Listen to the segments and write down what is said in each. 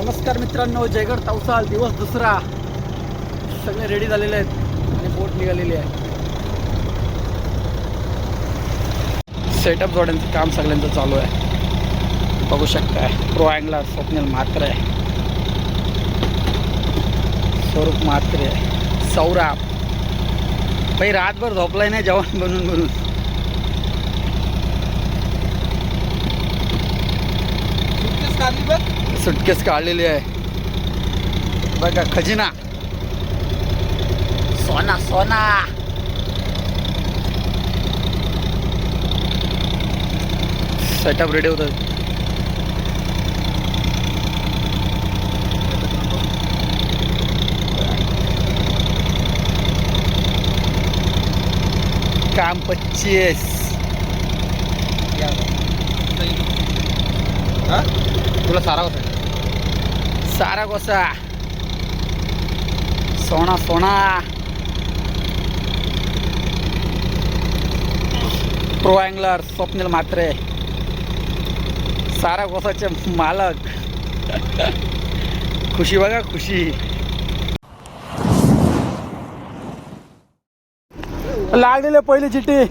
नमस्कार मित्रांनो, जयगड तवसाल दिवस दुसरा. सगळे रेडी झालेले आहेत आणि बोट निघालेली आहे. सेटअप जोड्यांचं काम सगळ्यांचं चालू आहे. बघू शकताय प्रो अँगलर स्वप्नील म्हात्रे, स्वरूप म्हात्रे, सौरभ भाई रातभर झोपलाय नाही जेवण बनून बनून. सुटकेस काढलेली आहे बघा. खजिना सोना सोना. सेटअप रेडी होतं. काम 25. तुला सारा होता सारा गोसा सोना सोना. प्रो अँगलर स्वप्नील म्हात्रे, सारा गोसाचे मालक. खुशी बघा खुशी. लागलेले पहिली चिठ्ठी.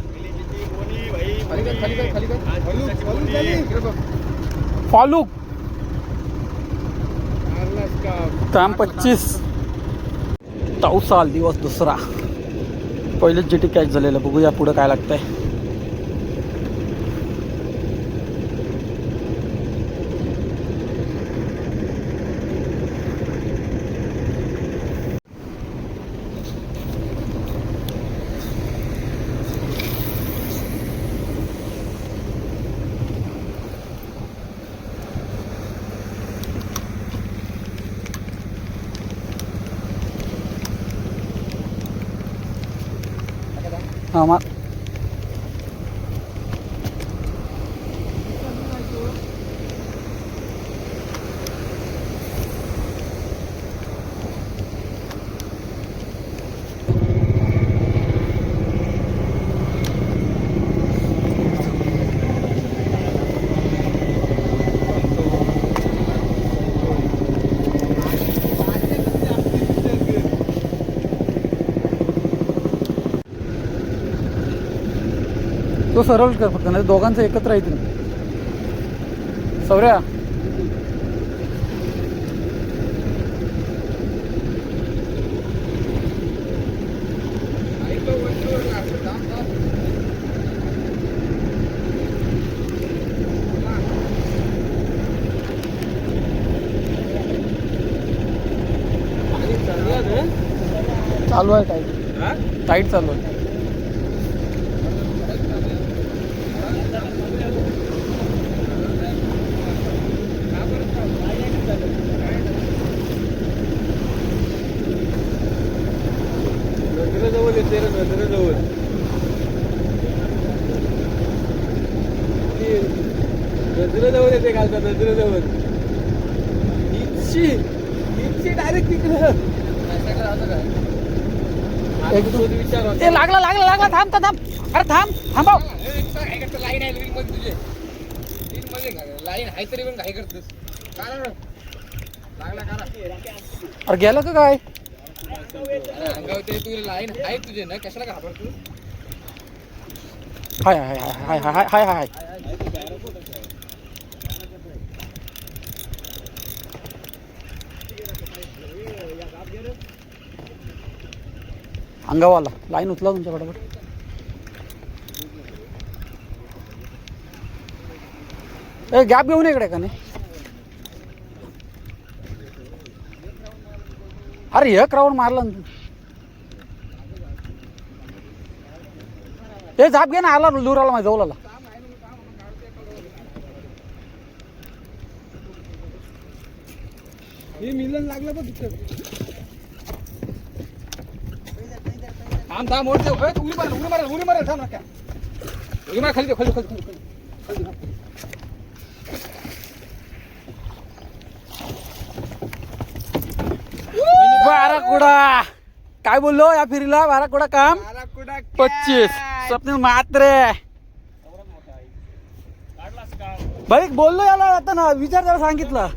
फालूक काम 25. तवसाल दिवस दुसरा. पहिलेच चिठ्ठी कॅच झालेलं. बघूया पुढं काय लागतंय. हां मग तो सरळ कर फक्त, नाही दोघांचं एकत्र येतील. सौर्या चालू आहे. टाईट टाईट चालू आहे. नजरेजवळ येते घालतात. नजरेजवळ इच्छी डायरेक्ट तिकडं विचार. ए लागला लागला लागला. थांब थांब. अरे थांब थांबाव. लाईन आहे रील मध्ये तुझे. रील मध्ये लाईन आहे तरी पण काय करतोस. लागला का. अरे गेलं का काय. अंगावते तुझे लाईन आहे तुझे ना. कशाला घाबरतो. हाय हाय हाय हाय हाय हाय हाय. अंगावाला लाईन उचला तुमच्याकडे. ए गॅप घेऊन इकडे का नाही. अरे एक राऊंड मारला ना. ए झाप घे ना. आला लुराला माझ्या जवळ. हे मिलन लागलं पण तिथं. थांब थांब ओढते. उडी मारा थांब नका. उडी मारा खाली खाली. बाराकुडा काय बोललो या फिरीला. बाराकुडा काम 25. स्वप्नील म्हात्रे. भाई बोललो याला आता ना. विचार जरा सांगितलं.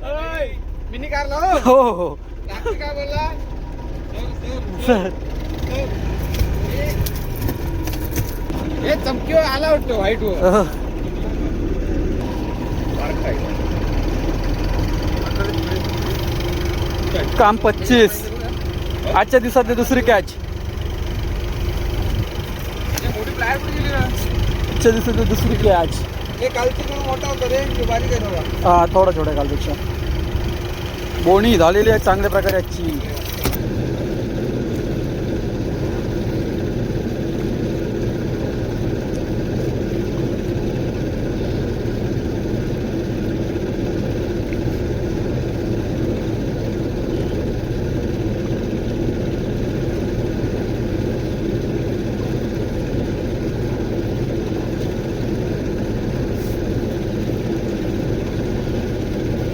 मिनी कारला हो हो लागते काय बोलला सर हे चमकीवर आला वाटतो व्हाईट वर काम 25. आजच्या दिवसातली दुसरी कॅच. मोठी प्लायर पण गेली ना आजच्या दिवसातली दुसरी कॅच. हे कालची पण मोठा होता रे तो बारीक आहे थोडा. हा थोडा छोटा कालपेक्षा. बोणी झालेली आहे चांगल्या प्रकारे आजची.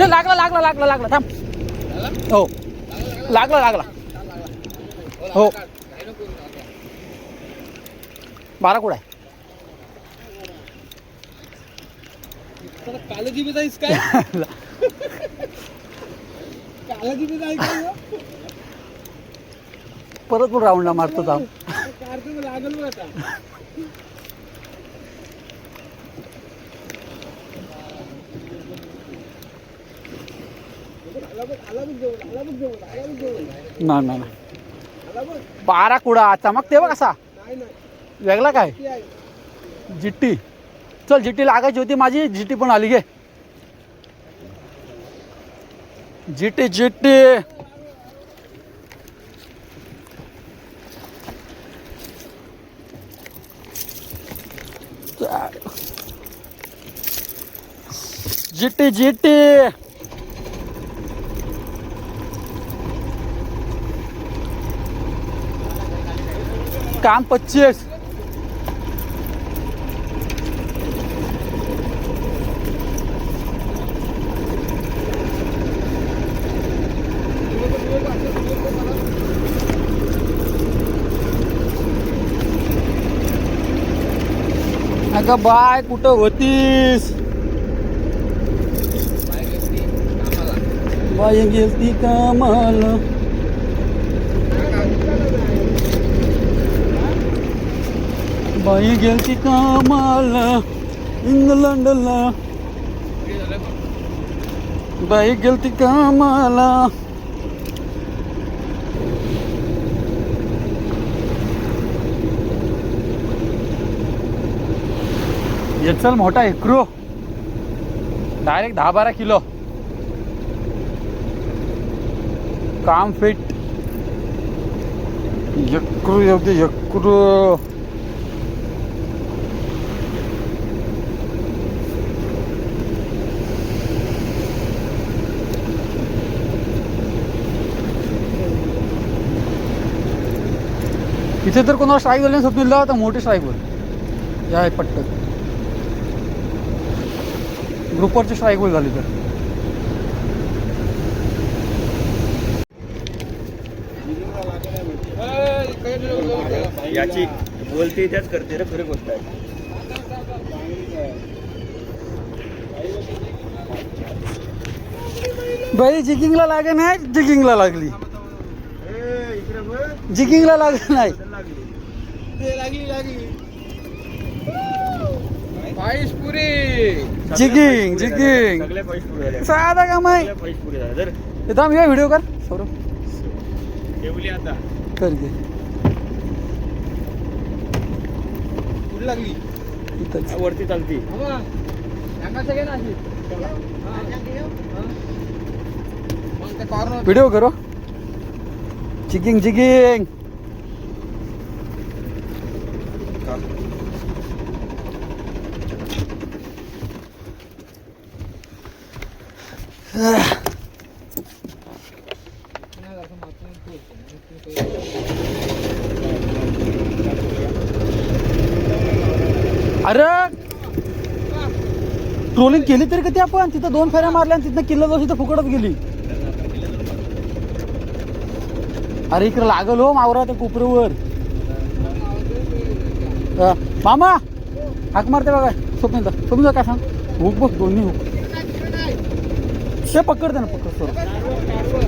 लागला लागला लागला लागला थांब. हो लागला लागला हो. 12 कुठं आहे. कालजी बी जाईस काय कालजी बी जाईस काय परत पण राऊंडला मारतो थांब. कारचं लागल बघ आता. नाही नाही 12 कुडा चमकते बघ कसा वेगळा काय. जिट्टी चल जिट्टी लागायची होती माझी. जिट्टी पण आली गे. जिट्टी जिट्टी जिट्टी जिट्टी काम 25. अगं बाय कुठं होतीस. बाय गेलती कामाला. बाई गेलती कामाला इंग्लंडला. बाई गेलती कामाला. चल मोठा हेक्रो डायरेक्ट 10-12 किलो. काम फिट यक्रू येऊ दे यक्रू. इथे तर कोणाला स्ट्राईक झाली स्वप्नीलला तर मोठी स्ट्राईक होईल. या पट्टत ग्रुपवरची स्ट्राईक होईल झाली तर. याची बोलते त्याच करते रे खरी गोष्ट आहे. बाई जिगिंगला लागे नाही. जिगिंगला लागली. जिगिंगला लागली नाही. पाईस पुरी जिगिंग जिगिंग सगळे पैसे पुरे झाले. साधा काम आहे. सगळे पैसे पुरे झाले. जर येतो मी व्हिडिओ कर सौरभ ठेवली आता कर घे. कुठे लागली इथंच वरती चालती. मग ते कॉर्नर व्हिडिओ करो. जिगिंग जिगिंग अरे ट्रोलिंग केली तरी कधी आपण. तिथं 2 फेऱ्या मारल्या आणि तिथनं किल्ला जाऊ तिथं फुकटच गेली. अरे इकडे लागल हो मावरा त्या कोपऱ्यावर. मामा हाक मारते बघा. स्वप्नील स्वप्नील काय सांग. हुक बघ दोन्ही हुक ते पकडते ना पकड सर